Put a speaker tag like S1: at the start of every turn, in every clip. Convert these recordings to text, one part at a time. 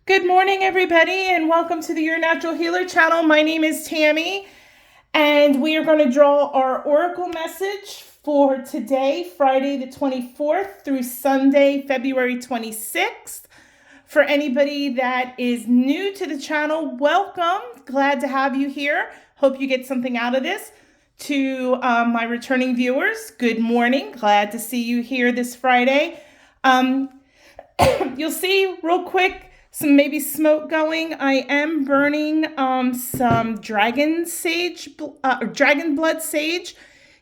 S1: Good morning, everybody, and welcome to the Your Natural Healer channel. My name is Tammy, and we are going to draw our oracle message for today, Friday the 24th through Sunday, February 26th. For anybody that is new to the channel, welcome. Glad to have you here. Hope you get something out of this. To my returning viewers, good morning. Glad to see you here this Friday. You'll see real quick some maybe smoke going. I am burning some dragon blood sage.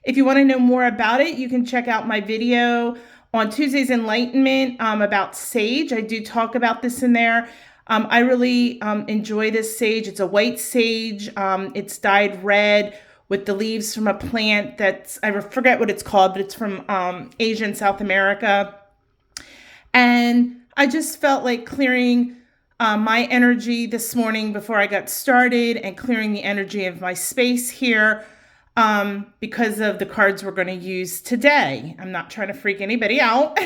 S1: If you want to know more about it, you can check out my video on Tuesday's Enlightenment about sage. I do talk about this in there. I really enjoy this sage. It's a white sage. It's dyed red with the leaves from a plant that's, I forget what it's called, but it's from Asia and South America. And I just felt like clearing my energy this morning before I got started and clearing the energy of my space here because of the cards we're going to use today. I'm not trying to freak anybody out.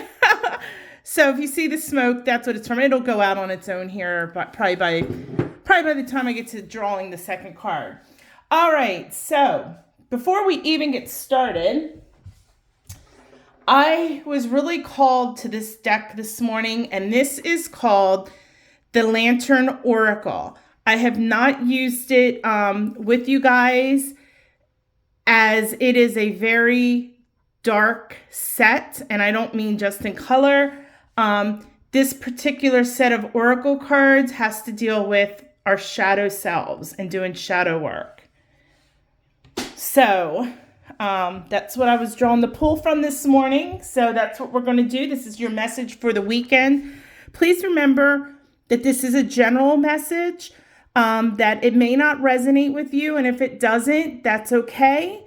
S1: So if you see the smoke, that's what it's from. It'll go out on its own here, but probably by the time I get to drawing the second card. All right, so before we even get started, I was really called to this deck this morning, and this is called the Lantern Oracle. I have not used it with you guys as it is a very dark set, and I don't mean just in color. This particular set of oracle cards has to deal with our shadow selves and doing shadow work. So that's what I was drawing the pull from this morning. So that's what we're going to do. This is your message for the weekend. Please remember that this is a general message, that it may not resonate with you. And if it doesn't, that's okay.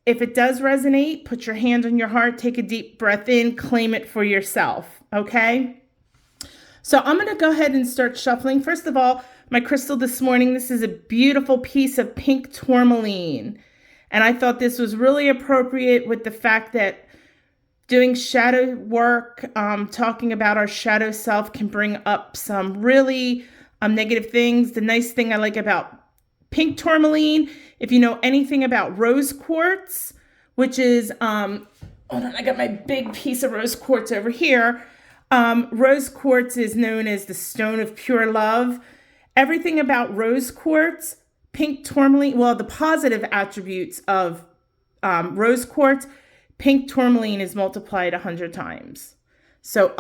S1: If it does resonate, put your hand on your heart, take a deep breath in, claim it for yourself. Okay. So I'm going to go ahead and start shuffling. First of all, my crystal this morning, this is a beautiful piece of pink tourmaline. And I thought this was really appropriate with the fact that doing shadow work, talking about our shadow self can bring up some really negative things. The nice thing I like about pink tourmaline, if you know anything about rose quartz, which is, hold on, I got my big piece of rose quartz over here. Rose quartz is known as the stone of pure love. Everything about rose quartz, pink tourmaline, well, the positive attributes of rose quartz, pink tourmaline is multiplied 100 times. So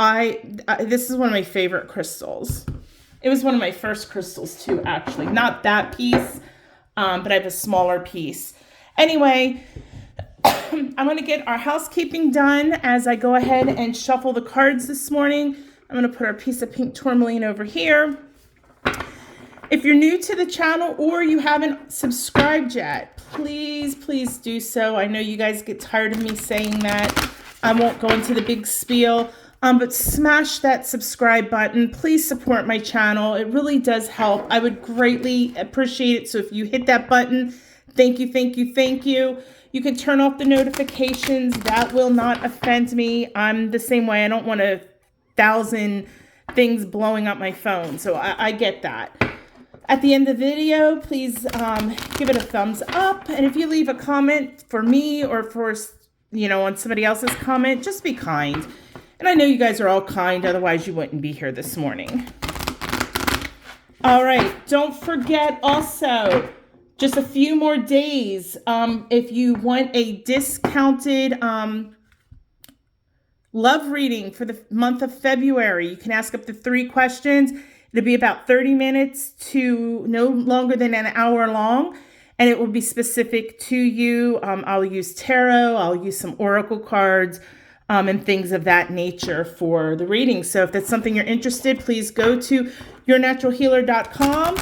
S1: this is one of my favorite crystals. It was one of my first crystals too, actually. Not that piece, but I have a smaller piece. Anyway, I'm going to get our housekeeping done as I go ahead and shuffle the cards this morning. I'm going to put our piece of pink tourmaline over here. If you're new to the channel or you haven't subscribed yet, please do so. I know you guys get tired of me saying that. I won't go into the big spiel, but smash that subscribe button. Please support my channel. It really does help. I would greatly appreciate it. So if you hit that button, thank you. You can turn off the notifications. That will not offend me. I'm the same way. I don't want 1,000 things blowing up my phone. So I get that. At the end of the video, please give it a thumbs up. And if you leave a comment for me or for, on somebody else's comment, just be kind. And I know you guys are all kind, otherwise you wouldn't be here this morning. All right, don't forget also, just a few more days, if you want a discounted love reading for the month of February, you can ask up to 3 questions. It'll be about 30 minutes to no longer than an hour long, and it will be specific to you. I'll use tarot, I'll use some oracle cards, and things of that nature for the reading. So if that's something you're interested, please go to yournaturalhealer.com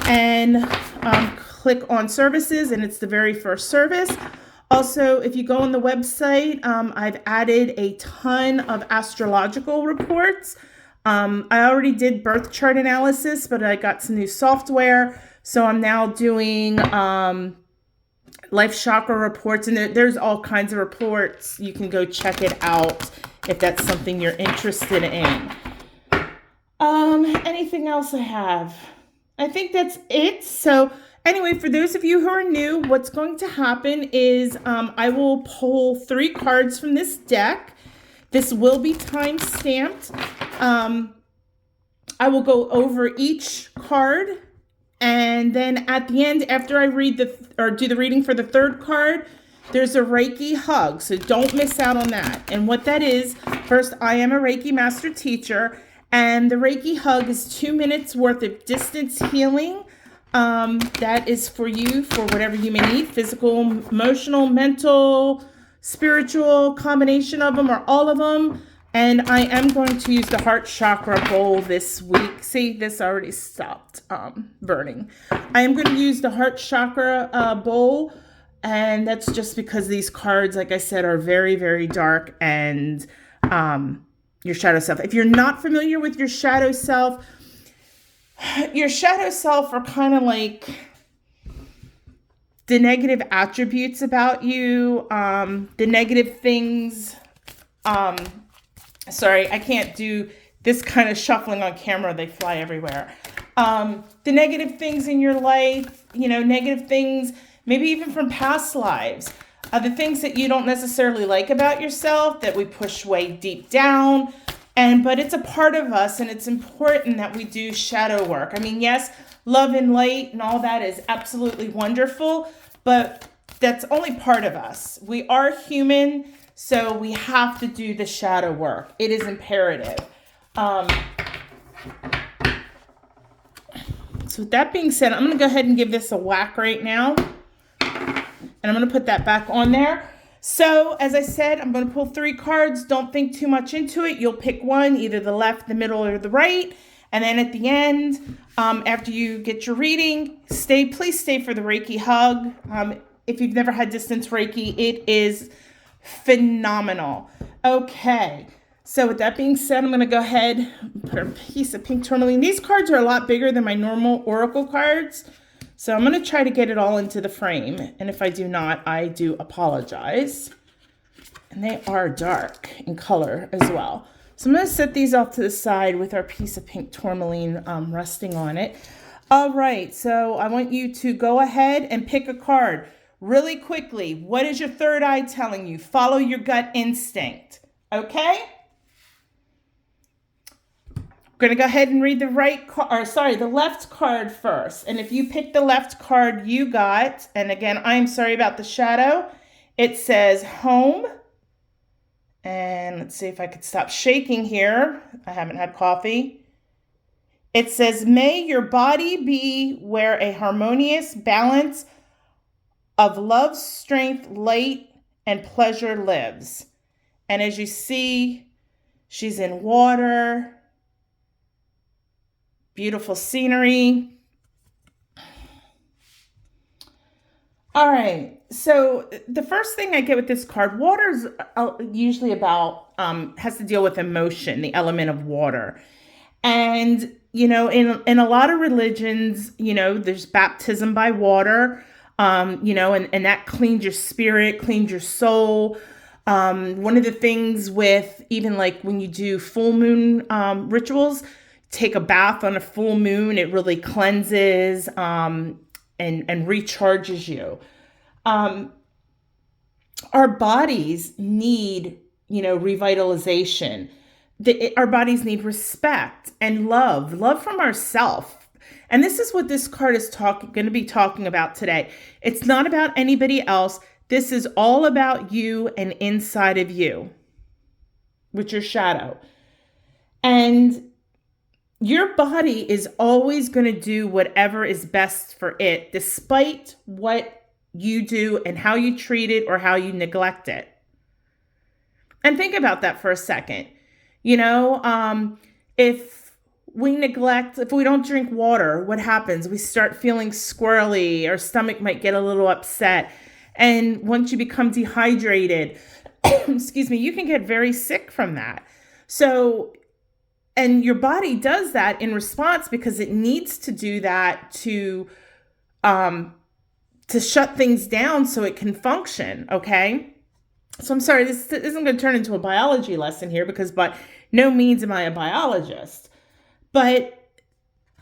S1: and click on services, and it's the very first service. Also, if you go on the website, I've added a ton of astrological reports. I already did birth chart analysis, but I got some new software. So I'm now doing life chakra reports, and there's all kinds of reports. You can go check it out if that's something you're interested in. Anything else I have? I think that's it. So anyway, for those of you who are new, what's going to happen is I will pull 3 cards from this deck. This will be time stamped. I will go over each card, and then at the end, after I read do the reading for the 3rd card, there's a Reiki Hug. So don't miss out on that. And what that is, first, I am a Reiki master teacher, and the Reiki Hug is 2 minutes worth of distance healing. That is for you, for whatever you may need, physical, emotional, mental, spiritual, combination of them or all of them. And I am going to use the heart chakra bowl this week. See, this already stopped burning. I am going to use the heart chakra bowl, and that's just because these cards, like I said, are very, very dark, and your shadow self. If you're not familiar with your shadow self are kind of like the negative attributes about you, the negative things. Sorry, I can't do this kind of shuffling on camera. They fly everywhere. The negative things in your life, negative things, maybe even from past lives. The things that you don't necessarily like about yourself that we push way deep down. But it's a part of us, and it's important that we do shadow work. I mean, yes, love and light and all that is absolutely wonderful, but that's only part of us. We are human, so we have to do the shadow work. It is imperative. So with that being said, I'm going to go ahead and give this a whack right now. And I'm going to put that back on there. So as I said, I'm going to pull 3 cards. Don't think too much into it. You'll pick one, either the left, the middle, or the right. And then at the end, after you get your reading, please stay for the Reiki Hug. If you've never had distance Reiki, it is phenomenal. Okay. So with that being said, I'm going to go ahead and put a piece of pink tourmaline. These cards are a lot bigger than my normal oracle cards. So I'm going to try to get it all into the frame. And if I do not, I do apologize. And they are dark in color as well. So I'm going to set these off to the side with our piece of pink tourmaline resting on it. All right, so I want you to go ahead and pick a card really quickly. What is your third eye telling you? Follow your gut instinct, okay? I'm going to go ahead and read the the left card first. And if you pick the left card you got, and again, I'm sorry about the shadow, it says home. And let's see if I could stop shaking here. I haven't had coffee. It says, may your body be where a harmonious balance of love, strength, light, and pleasure lives. And as you see, she's in water. Beautiful scenery. All right. So the first thing I get with this card, water is usually about, has to deal with emotion, the element of water. And, in a lot of religions, there's baptism by water, and that cleans your spirit, cleans your soul. One of the things with even like when you do full moon rituals, take a bath on a full moon, it really cleanses and recharges you. Our bodies need, revitalization. Our bodies need respect and love from ourselves. And this is what this card is going to be talking about today. It's not about anybody else. This is all about you and inside of you with your shadow. And your body is always going to do whatever is best for it, despite what you do and how you treat it or how you neglect it. And think about that for a second. If we don't drink water, what happens? We start feeling squirrely. Our stomach might get a little upset. And once you become dehydrated, excuse me, you can get very sick from that. So, and your body does that in response because it needs to do that to shut things down so it can function, okay? So I'm sorry, this isn't going to turn into a biology lesson here because by no means am I a biologist. But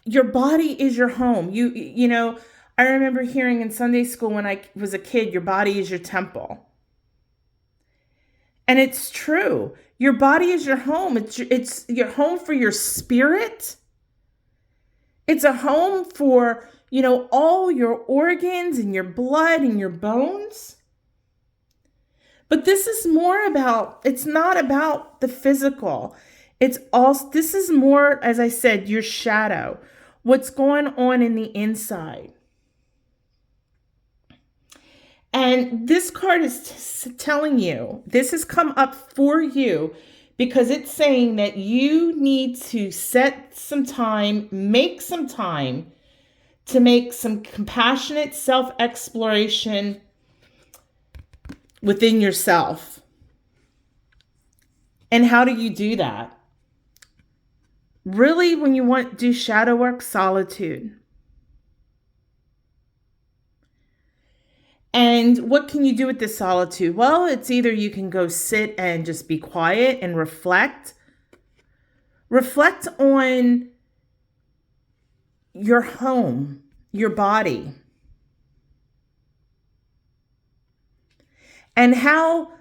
S1: your body is your home. You know, I remember hearing in Sunday school when I was a kid, your body is your temple. And it's true. Your body is your home. It's your home for your spirit. It's a home for, you know, all your organs and your blood and your bones. But this is more about, it's not about the physical. This is more, as I said, your shadow, what's going on in the inside. And this card is telling you, this has come up for you because it's saying that you need to set some time, make some time to make some compassionate self-exploration within yourself. And how do you do that? Really, when you want to do shadow work, solitude. And what can you do with this solitude? Well, it's either you can go sit and just be quiet and reflect. Reflect on your home, your body, and how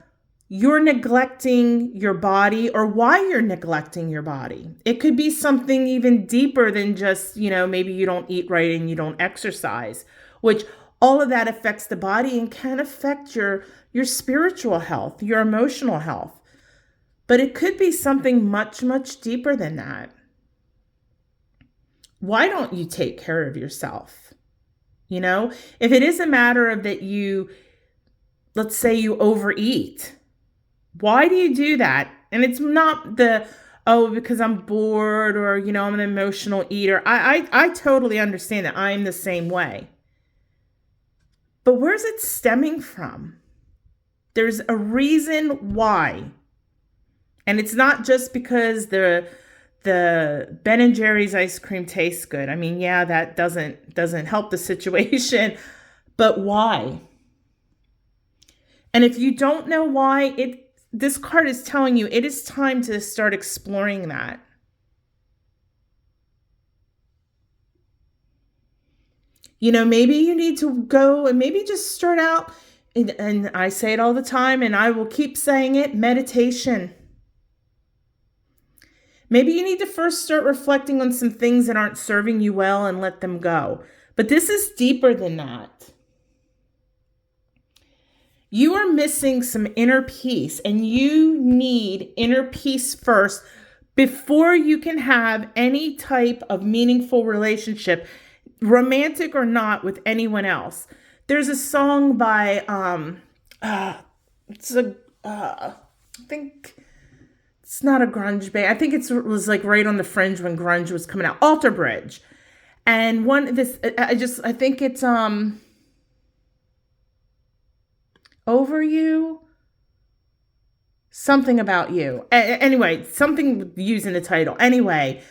S1: you're neglecting your body or why you're neglecting your body. It could be something even deeper than just, you know, maybe you don't eat right and you don't exercise, which all of that affects the body and can affect your spiritual health, your emotional health. But it could be something much, much deeper than that. Why don't you take care of yourself? You know, if it is a matter of that you, let's say you overeat, why do you do that? And it's not because I'm bored or, you know, I'm an emotional eater. I totally understand that. I'm the same way. But where's it stemming from? There's a reason why. And it's not just because the Ben & Jerry's ice cream tastes good. I mean, yeah, that doesn't help the situation, but why? And if you don't know why, this card is telling you it is time to start exploring that. You know, maybe you need to go and maybe just start out, and I say it all the time, and I will keep saying it, meditation. Maybe you need to first start reflecting on some things that aren't serving you well and let them go. But this is deeper than that. You are missing some inner peace, and you need inner peace first before you can have any type of meaningful relationship, romantic or not, with anyone else. There's a song by I think it's not a grunge band. I think it was like right on the fringe when grunge was coming out. Alter Bridge. And I think it's Over You, something about you. Anyway, something using the title. Anyway,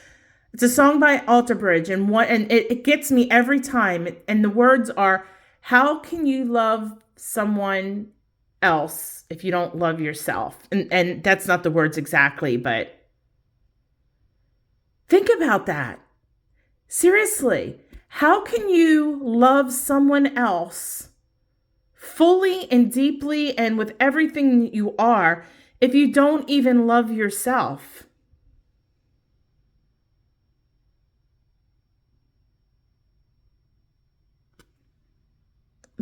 S1: it's a song by Alter Bridge, and it gets me every time. And the words are, how can you love someone else if you don't love yourself? And that's not the words exactly, but think about that. Seriously, how can you love someone else fully and deeply and with everything you are if you don't even love yourself?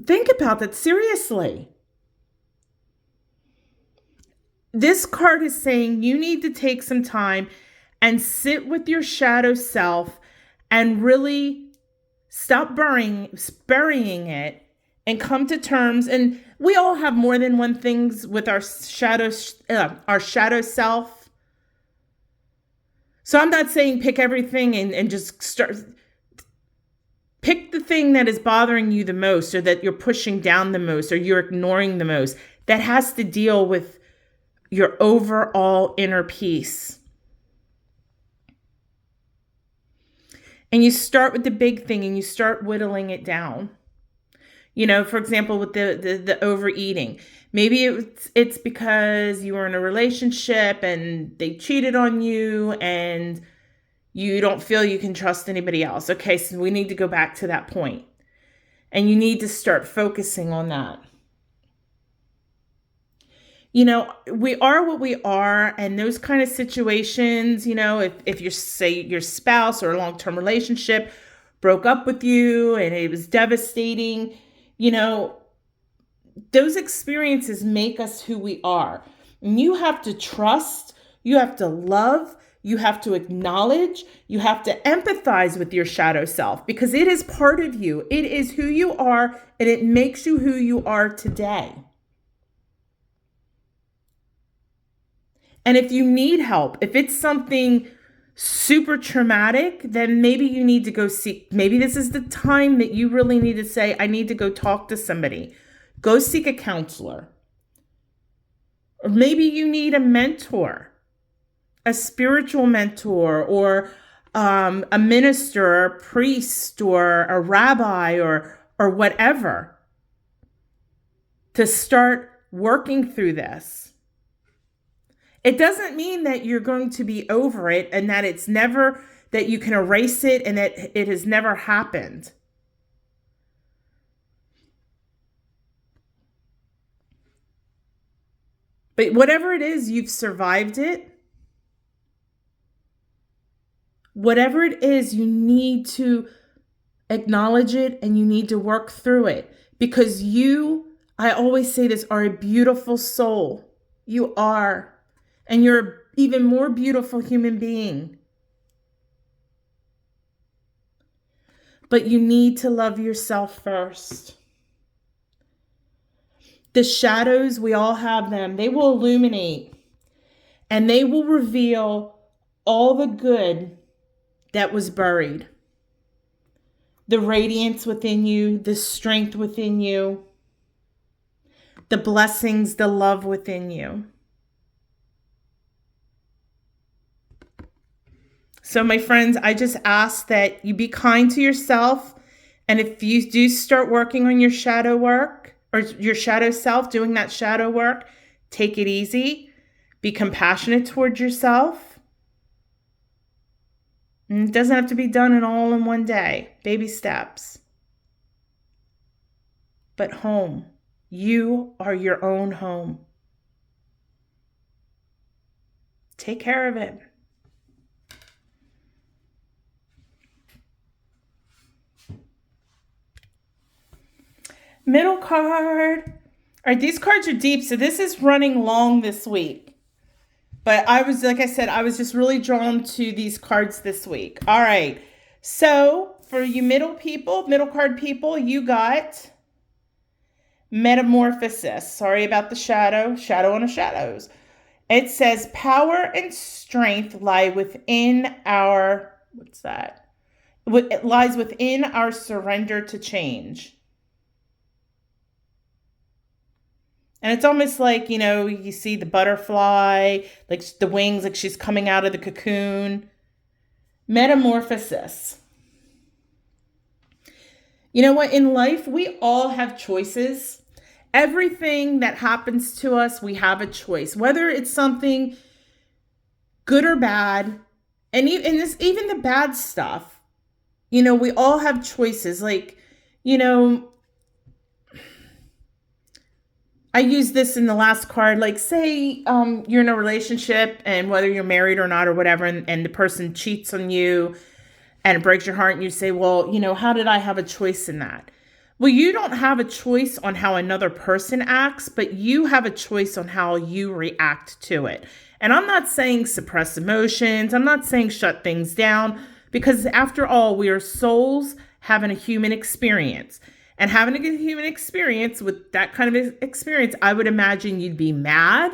S1: Think about that seriously. This card is saying you need to take some time and sit with your shadow self and really stop burying it and come to terms. And we all have more than one things with our shadow self. So I'm not saying pick everything and just start. Pick the thing that is bothering you the most, or that you're pushing down the most, or you're ignoring the most, that has to deal with your overall inner peace. And you start with the big thing and you start whittling it down. You know, for example, with the overeating, maybe it's because you were in a relationship and they cheated on you and You don't feel you can trust anybody else. Okay, so we need to go back to that point. And you need to start focusing on that. You know, we are what we are, and those kind of situations, you know, if you say your spouse or a long-term relationship broke up with you and it was devastating, you know, those experiences make us who we are. And you have to trust, you have to love, you have to acknowledge, you have to empathize with your shadow self because it is part of you. It is who you are, and it makes you who you are today. And if you need help, if it's something super traumatic, then maybe you need to go seek, maybe this is the time that you really need to say, I need to go talk to somebody. Go seek a counselor. Or maybe you need a mentor, a spiritual mentor, or a minister, or a priest, or a rabbi, or whatever, to start working through this. It doesn't mean that you're going to be over it and that it's never, that you can erase it and that it has never happened. But whatever it is, you've survived it. Whatever it is, you need to acknowledge it and you need to work through it. Because you, I always say this, are a beautiful soul. You are. And you're an even more beautiful human being. But you need to love yourself first. The shadows, we all have them. They will illuminate and they will reveal all the good that was buried. The radiance within you, the strength within you, the blessings, the love within you. So my friends, I just ask that you be kind to yourself. And if you do start working on your shadow work or your shadow self, doing that shadow work, take it easy. Be compassionate towards yourself. And it doesn't have to be done all in one day. Baby steps. But home. You are your own home. Take care of it. Middle card. All right, these cards are deep, so this is running long this week. But I was, like I said, I was just really drawn to these cards this week. All right, so for you middle card people, you got Metamorphosis. Sorry about the shadow on the shadows. It says power and strength lie within our, what's that? It lies within our surrender to change. And it's almost like, you know, you see the butterfly, like the wings, like she's coming out of the cocoon. Metamorphosis. You know what? In life, we all have choices. Everything that happens to us, we have a choice. Whether it's something good or bad, and even the bad stuff. You know, we all have choices. Like, you know, I use this in the last card, like say you're in a relationship and whether you're married or not or whatever, and the person cheats on you and it breaks your heart and you say, well, you know, how did I have a choice in that? Well, you don't have a choice on how another person acts, but you have a choice on how you react to it. And I'm not saying suppress emotions. I'm not saying shut things down, because after all, we are souls having a human experience. And having a human experience, with that kind of experience, I would imagine you'd be mad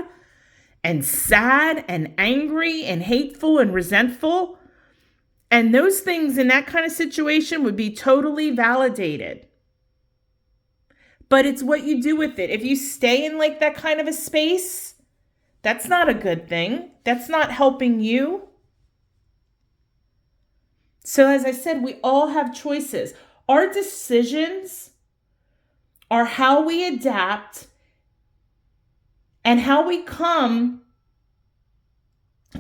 S1: and sad and angry and hateful and resentful. And those things in that kind of situation would be totally validated. But it's what you do with it. If you stay in like that kind of a space, that's not a good thing. That's not helping you. So as I said, we all have choices. Our decisions are how we adapt and how we come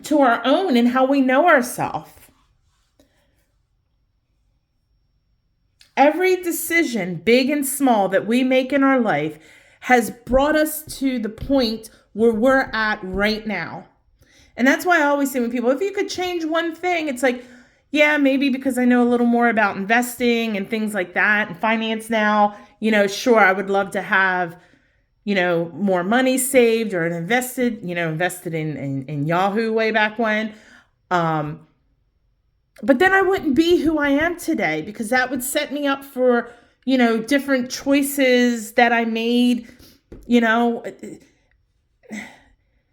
S1: to our own and how we know ourselves. Every decision, big and small, that we make in our life has brought us to the point where we're at right now. And that's why I always say when people, if you could change one thing, it's like, yeah, maybe because I know a little more about investing and things like that and finance now, sure, I would love to have, more money saved or invested in Yahoo way back when. But then I wouldn't be who I am today, because that would set me up for, different choices that I made,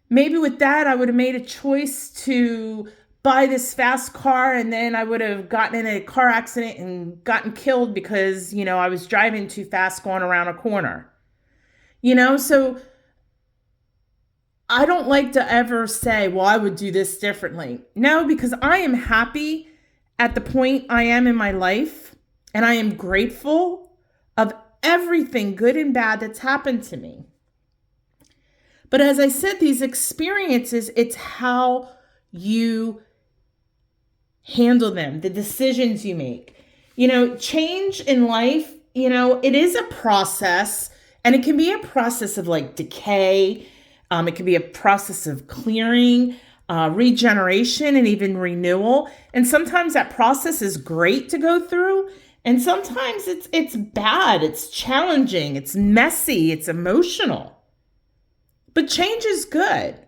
S1: maybe with that, I would have made a choice to buy this fast car, and then I would have gotten in a car accident and gotten killed because, I was driving too fast going around a corner. So I don't like to ever say, well, I would do this differently. No, because I am happy at the point I am in my life, and I am grateful of everything good and bad that's happened to me. But as I said, these experiences, it's how you handle them, the decisions you make. Change in life, it is a process, and it can be a process of like decay. It can be a process of clearing, regeneration, and even renewal. And sometimes that process is great to go through. And sometimes it's bad, it's challenging, it's messy, it's emotional. But change is good,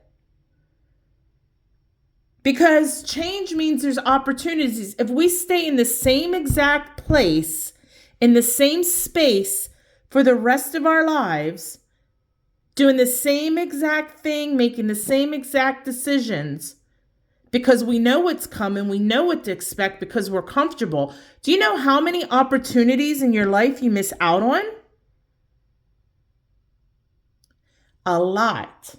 S1: because change means there's opportunities. If we stay in the same exact place, in the same space for the rest of our lives, doing the same exact thing, making the same exact decisions, because we know what's coming, we know what to expect, because we're comfortable. Do you know how many opportunities in your life you miss out on? A lot.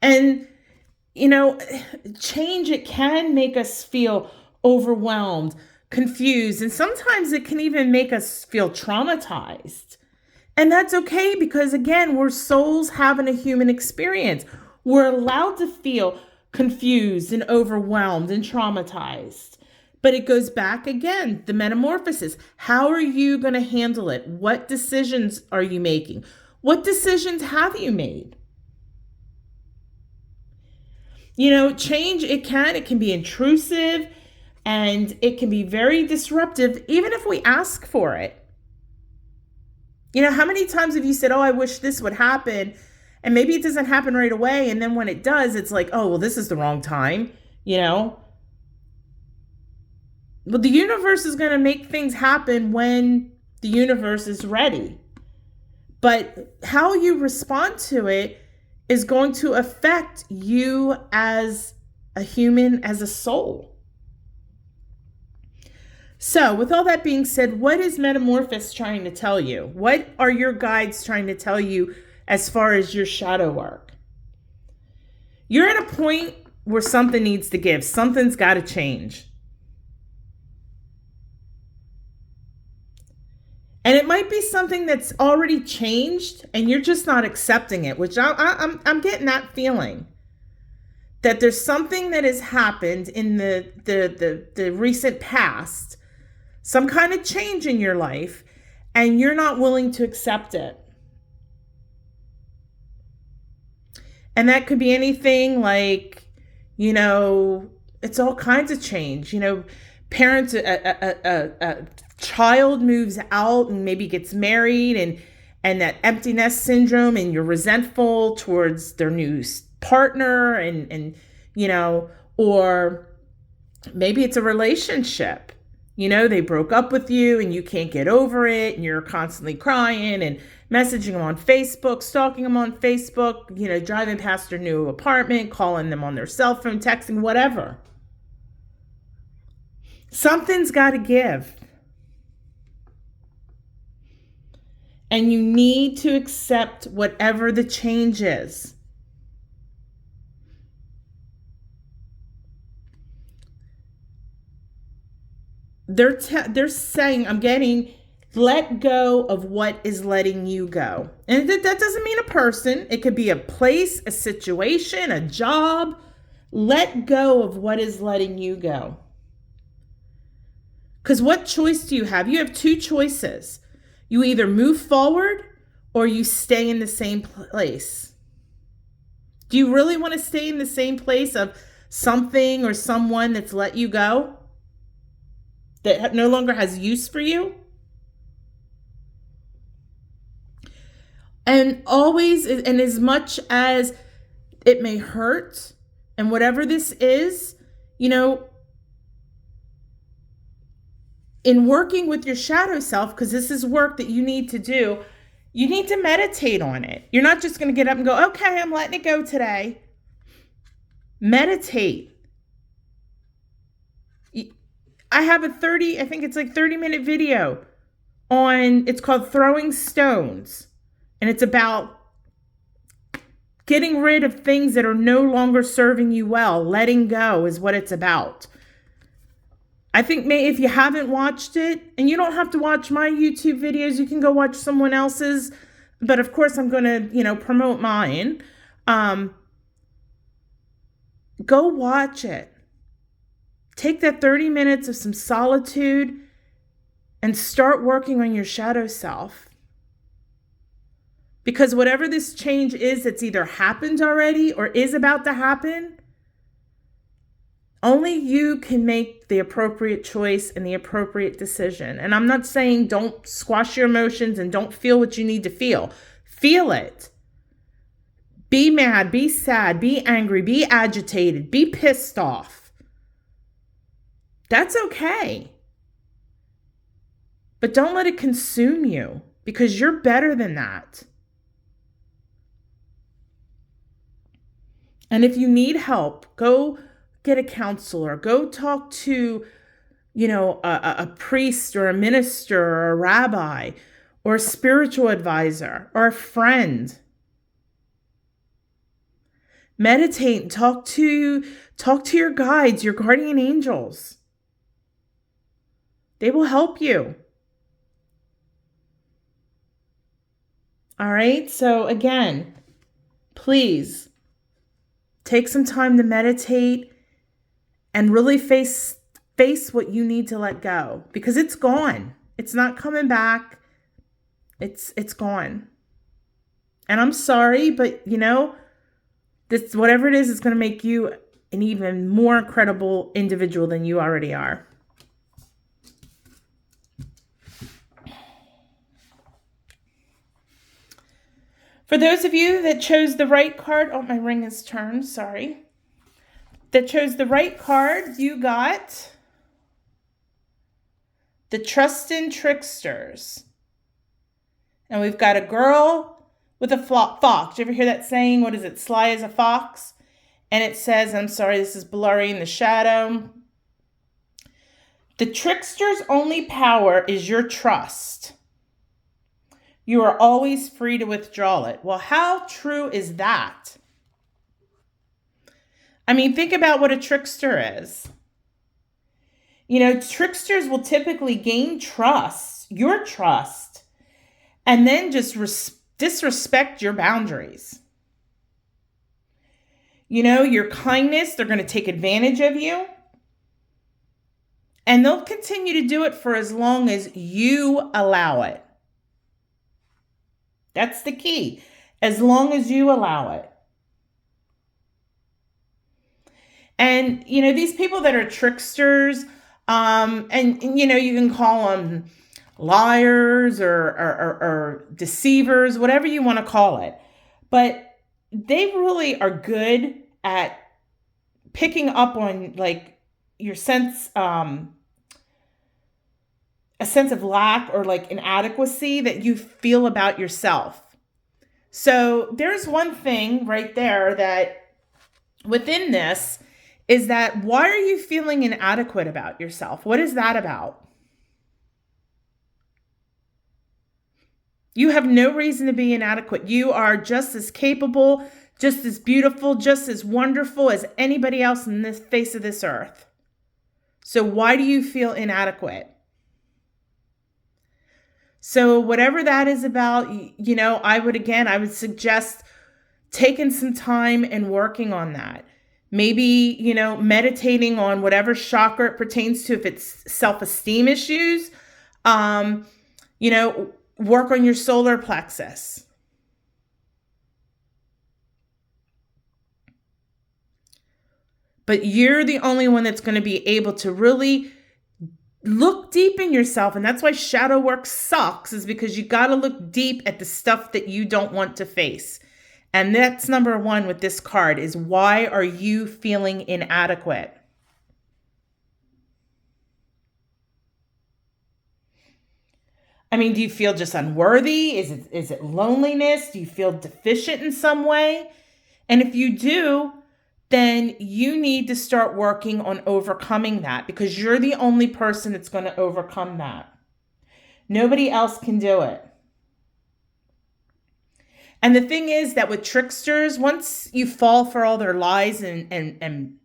S1: And, change, it can make us feel overwhelmed, confused, and sometimes it can even make us feel traumatized. And that's okay, because again, we're souls having a human experience. We're allowed to feel confused and overwhelmed and traumatized. But it goes back again, the metamorphosis. How are you going to handle it? What decisions are you making? What decisions have you made? Change, it can be intrusive, and it can be very disruptive, even if we ask for it. How many times have you said, oh, I wish this would happen, and maybe it doesn't happen right away, and then when it does, it's like, oh, well, this is the wrong time, Well, the universe is going to make things happen when the universe is ready. But how you respond to it is going to affect you as a human, as a soul. So with all that being said, what is Metamorphosis trying to tell you? What are your guides trying to tell you as far as your shadow work? You're at a point where something needs to give. Something's got to change. And it might be something that's already changed and you're just not accepting it, which I'm getting that feeling. That there's something that has happened in the recent past, some kind of change in your life, and you're not willing to accept it. And that could be anything like, it's all kinds of change. Parents, a child moves out and maybe gets married, and that empty nest syndrome, and you're resentful towards their new partner, and or maybe it's a relationship. They broke up with you and you can't get over it, and you're constantly crying and messaging them on Facebook, stalking them on Facebook, driving past their new apartment, calling them on their cell phone, texting, whatever. Something's got to give. And you need to accept whatever the change is. They're saying, let go of what is letting you go. And that doesn't mean a person. It could be a place, a situation, a job. Let go of what is letting you go. Because what choice do you have? You have two choices. You either move forward or you stay in the same place. Do you really want to stay in the same place of something or someone that's let you go, that no longer has use for you? And always, and as much as it may hurt, and whatever this is, you know, in working with your shadow self, because this is work that you need to do, you need to meditate on it. You're not just going to get up and go, okay, I'm letting it go today. Meditate. I have a 30-minute video on, it's called Throwing Stones. And it's about getting rid of things that are no longer serving you well. Letting go is what it's about. I think if you haven't watched it, and you don't have to watch my YouTube videos, you can go watch someone else's. But of course, I'm going to, promote mine. Go watch it. Take that 30 minutes of some solitude and start working on your shadow self. Because whatever this change is that's either happened already or is about to happen, only you can make the appropriate choice and the appropriate decision. And I'm not saying don't squash your emotions and don't feel what you need to feel. Feel it. Be mad, be sad, be angry, be agitated, be pissed off. That's okay. But don't let it consume you, because you're better than that. And if you need help, go get a counselor. Go talk to, a priest or a minister or a rabbi or a spiritual advisor or a friend. Meditate and talk to your guides, your guardian angels. They will help you. All right. So again, please take some time to meditate and really face what you need to let go, because it's gone. It's not coming back. It's gone. And I'm sorry, but this, whatever it is going to make you an even more incredible individual than you already are. For those of you that chose the right card, my ring has turned, sorry. That chose the right card, you got the Trustin' Tricksters. And we've got a girl with a fox. Do you ever hear that saying? What is it? Sly as a fox? And it says, I'm sorry, this is blurry in the shadow. The trickster's only power is your trust. You are always free to withdraw it. Well, how true is that? I mean, think about what a trickster is. Tricksters will typically gain trust, your trust, and then just disrespect your boundaries. Your kindness, they're going to take advantage of you. And they'll continue to do it for as long as you allow it. That's the key. As long as you allow it. And, these people that are tricksters, and you can call them liars or deceivers, whatever you want to call it. But they really are good at picking up on your sense, a sense of lack or inadequacy that you feel about yourself. So there's one thing right there that within this is that, why are you feeling inadequate about yourself? What is that about? You have no reason to be inadequate. You are just as capable, just as beautiful, just as wonderful as anybody else in this face of this earth. So why do you feel inadequate? So whatever that is about, I would suggest taking some time and working on that. Maybe, meditating on whatever chakra it pertains to, if it's self-esteem issues, work on your solar plexus. But you're the only one that's going to be able to really look deep in yourself. And that's why shadow work sucks, is because you got to look deep at the stuff that you don't want to face. And that's number one with this card, is why are you feeling inadequate? I mean, do you feel just unworthy? Is it loneliness? Do you feel deficient in some way? And if you do, then you need to start working on overcoming that, because you're the only person that's going to overcome that. Nobody else can do it. And the thing is that with tricksters, once you fall for all their lies and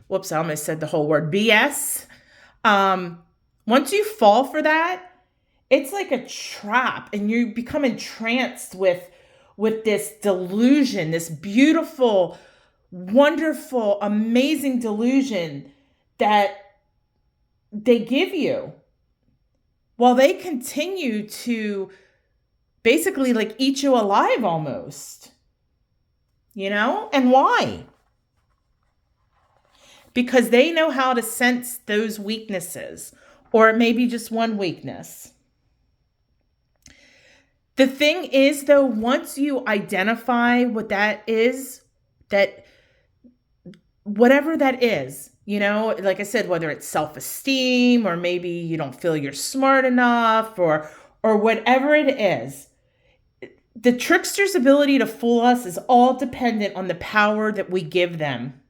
S1: whoops, I almost said the whole word BS. Once you fall for that, it's like a trap, and you become entranced with this delusion, this beautiful, wonderful, amazing delusion that they give you, while they continue to basically like eat you alive almost. And why? Because they know how to sense those weaknesses, or it may be just one weakness. The thing is, though, once you identify what that is, that whatever that is, like I said, whether it's self-esteem, or maybe you don't feel you're smart enough, or whatever it is, the trickster's ability to fool us is all dependent on the power that we give them.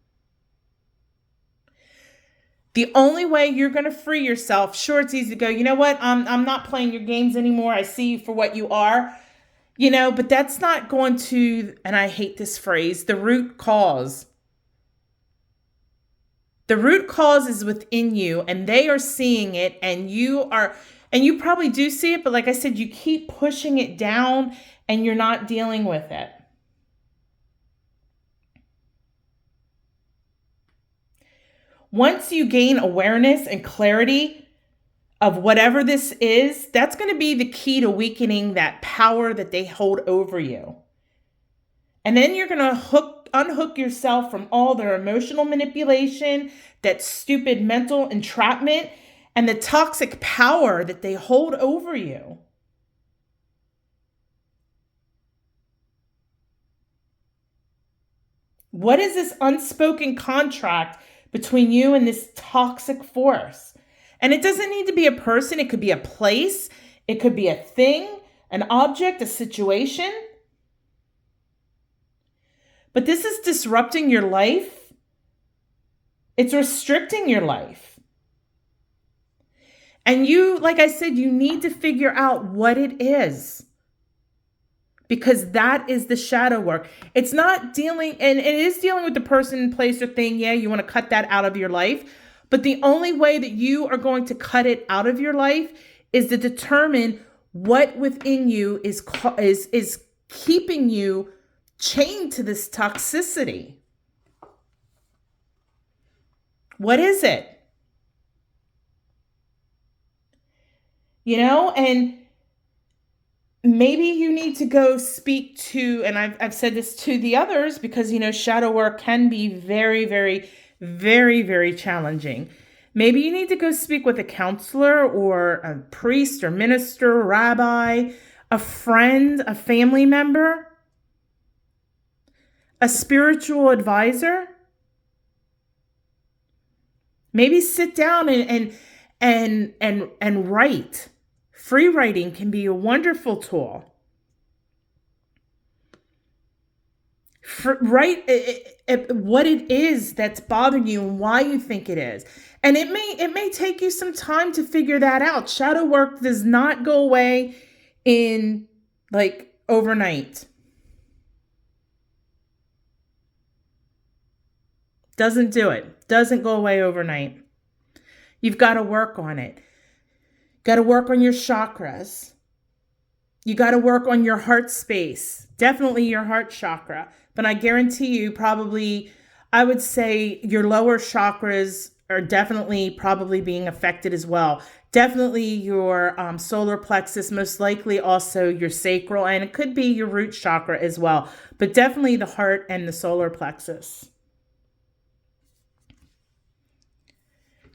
S1: The only way you're going to free yourself, sure, it's easy to go, you know what, I'm not playing your games anymore. I see you for what you are, but that's not going to, and I hate this phrase, the root cause. The root cause is within you, and they are seeing it, and you probably do see it, but like I said, you keep pushing it down and you're not dealing with it. Once you gain awareness and clarity of whatever this is, that's going to be the key to weakening that power that they hold over you. And then you're going to unhook yourself from all their emotional manipulation, that stupid mental entrapment, and the toxic power that they hold over you. What is this unspoken contract between you and this toxic force? And it doesn't need to be a person. It could be a place. It could be a thing, an object, a situation. But this is disrupting your life. It's restricting your life. And you, like I said, you need to figure out what it is. Because that is the shadow work. It's not dealing, and it is dealing with the person, place, or thing. Yeah, you want to cut that out of your life. But the only way that you are going to cut it out of your life is to determine what within you is keeping you chained to this toxicity. What is it? And maybe you need to go speak to, and I've said this to the others, because, shadow work can be very, very, very, very challenging. Maybe you need to go speak with a counselor, or a priest, or minister, rabbi, a friend, a family member, a spiritual advisor. Maybe sit down and write. Free writing can be a wonderful tool. Write what it is that's bothering you and why you think it is. And it may take you some time to figure that out. Shadow work does not go away in overnight. Doesn't do it. Doesn't go away overnight. You've got to work on it. Got to work on your chakras. You got to work on your heart space. Definitely your heart chakra. But I guarantee you probably I would say your lower chakras are definitely probably being affected as well. Definitely your solar plexus, most likely also your sacral, and it could be your root chakra as well, but definitely the heart and the solar plexus.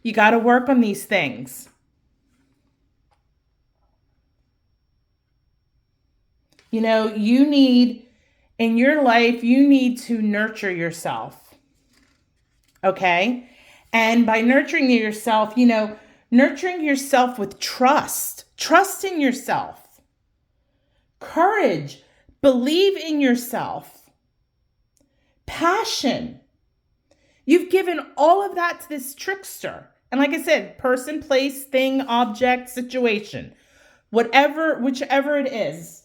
S1: You got to work on these things. You know, in your life, you need to nurture yourself. Okay? And by nurturing yourself, nurturing yourself with trust, trusting yourself, courage, believe in yourself, passion. You've given all of that to this trickster. And like I said, person, place, thing, object, situation, whichever it is.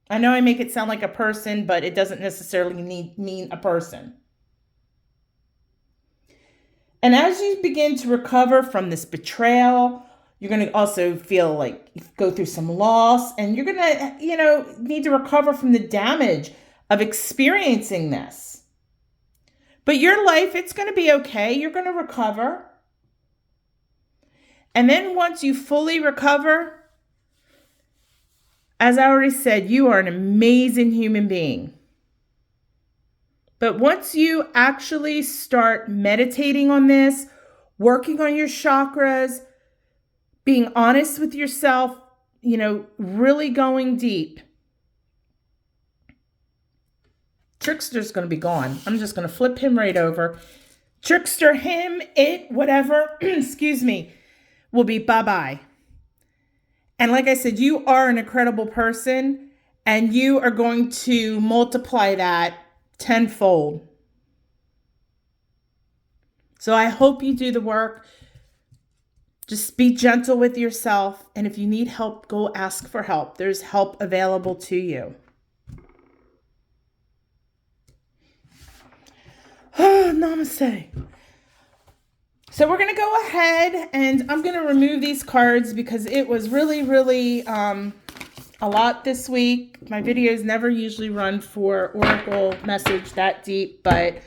S1: I know I make it sound like a person, but it doesn't necessarily mean a person. And as you begin to recover from this betrayal, you're going to also feel like you go through some loss, and you're going to, need to recover from the damage of experiencing this. But your life, it's going to be okay. You're going to recover. And then once you fully recover, as I already said, you are an amazing human being. But once you actually start meditating on this, working on your chakras, being honest with yourself, really going deep, Trickster's going to be gone. I'm just going to flip him right over. Trickster, him, it, whatever, excuse me, will be bye-bye. And like I said, you are an incredible person, and you are going to multiply that tenfold. So I hope you do the work. Just be gentle with yourself. And if you need help, go ask for help. There's help available to you. Namaste. So we're going to go ahead, and I'm going to remove these cards because it was really, really a lot this week. My videos never usually run for Oracle message that deep, but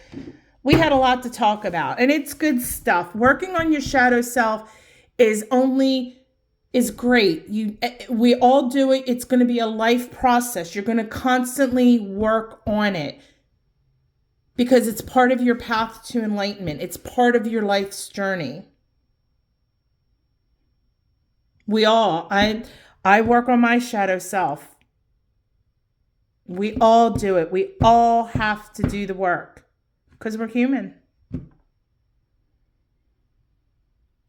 S1: we had a lot to talk about, and it's good stuff. Working on your shadow self is great. We all do it. It's going to be a life process. You're going to constantly work on it, because it's part of your path to enlightenment. It's part of your life's journey. I work on my shadow self. We all do it. We all have to do the work because we're human.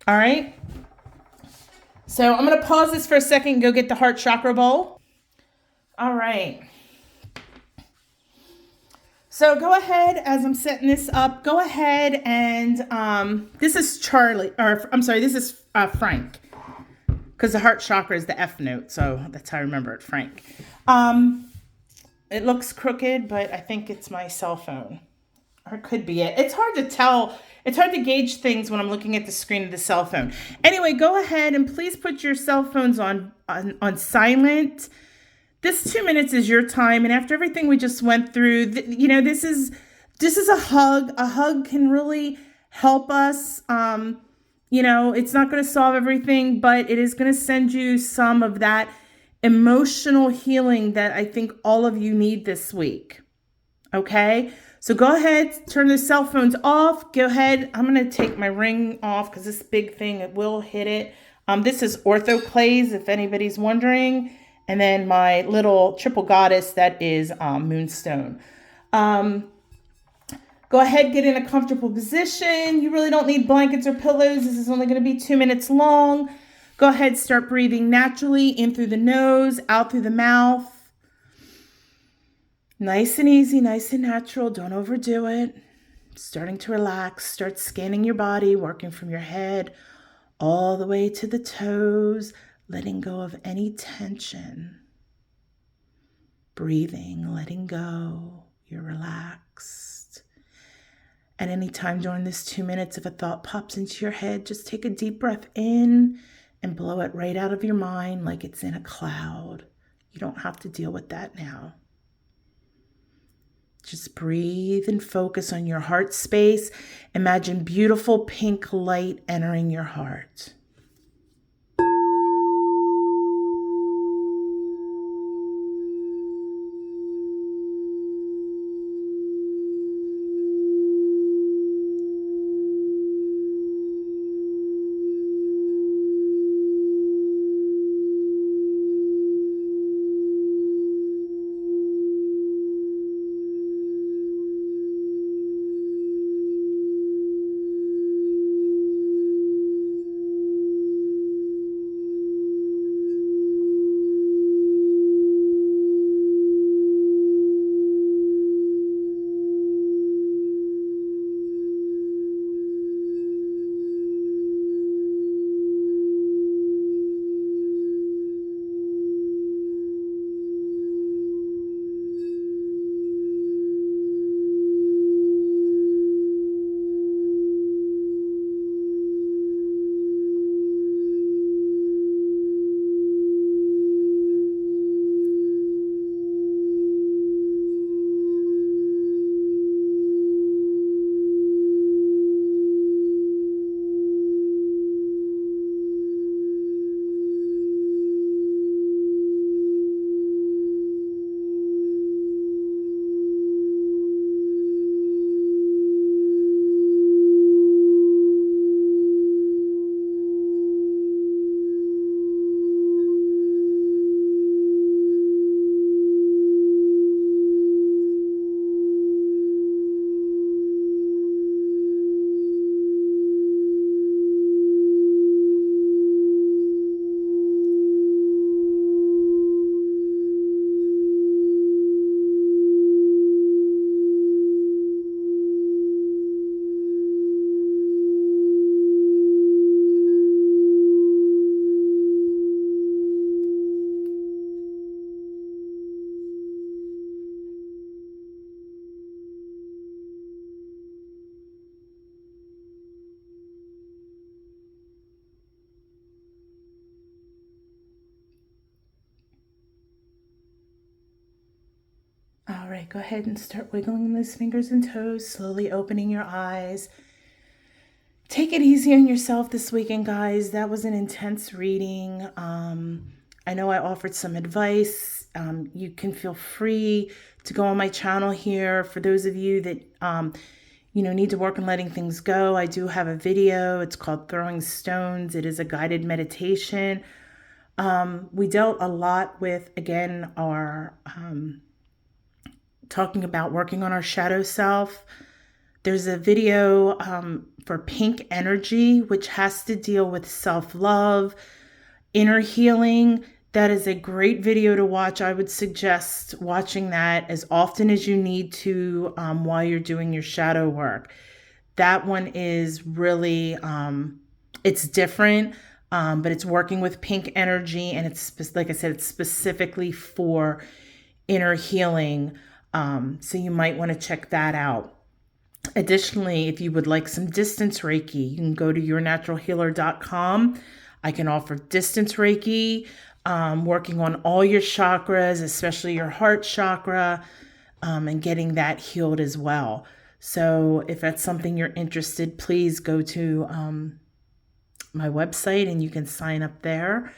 S1: All right. So I'm going to pause this for a second and go get the heart chakra bowl. All right. So go ahead, as I'm setting this up, go ahead and this is this is Frank, because the heart chakra is the F note, so that's how I remember it, Frank. It looks crooked, but I think it's my cell phone, or it could be it. It's hard to tell. It's hard to gauge things when I'm looking at the screen of the cell phone. Anyway, go ahead and please put your cell phones on silent. This 2 minutes is your time, and after everything we just went through, this is a hug. A hug can really help us. It's not going to solve everything, but it is going to send you some of that emotional healing that I think all of you need this week. Okay? So go ahead, turn the cell phones off. Go ahead. I'm going to take my ring off because this big thing, it will hit it. This is orthoclase, if anybody's wondering. And then my little triple goddess, that is moonstone. Go ahead, get in a comfortable position. You really don't need blankets or pillows. This is only going to be 2 minutes long. Go ahead, start breathing naturally, in through the nose, out through the mouth. Nice and easy, nice and natural. Don't overdo it. Starting to relax. Start scanning your body, working from your head all the way to the toes. Letting go of any tension. Breathing, letting go. You're relaxed. At any time during this 2 minutes, if a thought pops into your head, just take a deep breath in and blow it right out of your mind like it's in a cloud. You don't have to deal with that now. Just breathe and focus on your heart space. Imagine beautiful pink light entering your heart. All right, go ahead and start wiggling those fingers and toes, slowly opening your eyes. Take it easy on yourself this weekend, guys. That was an intense reading. I know I offered some advice. You can feel free to go on my channel here. For those of you that need to work on letting things go, I do have a video. It's called Throwing Stones. It is a guided meditation. We dealt a lot with, again, our talking about working on our shadow self. There's a video for pink energy, which has to deal with self-love, inner healing. That is a great video to watch. I would suggest watching that as often as you need to while you're doing your shadow work. That one is really, it's different, but it's working with pink energy, and it's, like I said, it's specifically for inner healing. So you might want to check that out. Additionally, if you would like some distance Reiki, you can go to yournaturalhealer.com. I can offer distance Reiki, working on all your chakras, especially your heart chakra, and getting that healed as well. So if that's something you're interested, please go to my website and you can sign up there.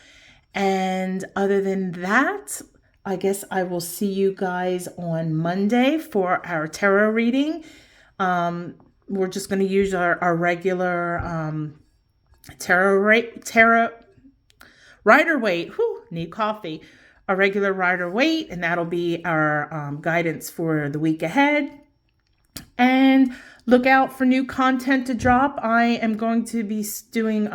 S1: And other than that, I guess I will see you guys on Monday for our tarot reading. We're just going to use our regular tarot Rider-Waite. Need coffee. A regular Rider-Waite, and that'll be our guidance for the week ahead. And look out for new content to drop. I am going to be doing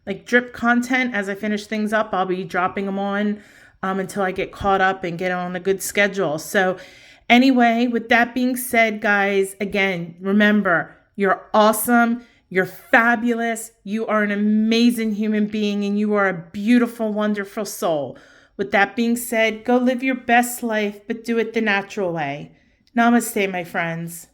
S1: like drip content as I finish things up. I'll be dropping them on until I get caught up and get on a good schedule. So anyway, with that being said, guys, again, remember, you're awesome. You're fabulous. You are an amazing human being, and you are a beautiful, wonderful soul. With that being said, go live your best life, but do it the natural way. Namaste, my friends.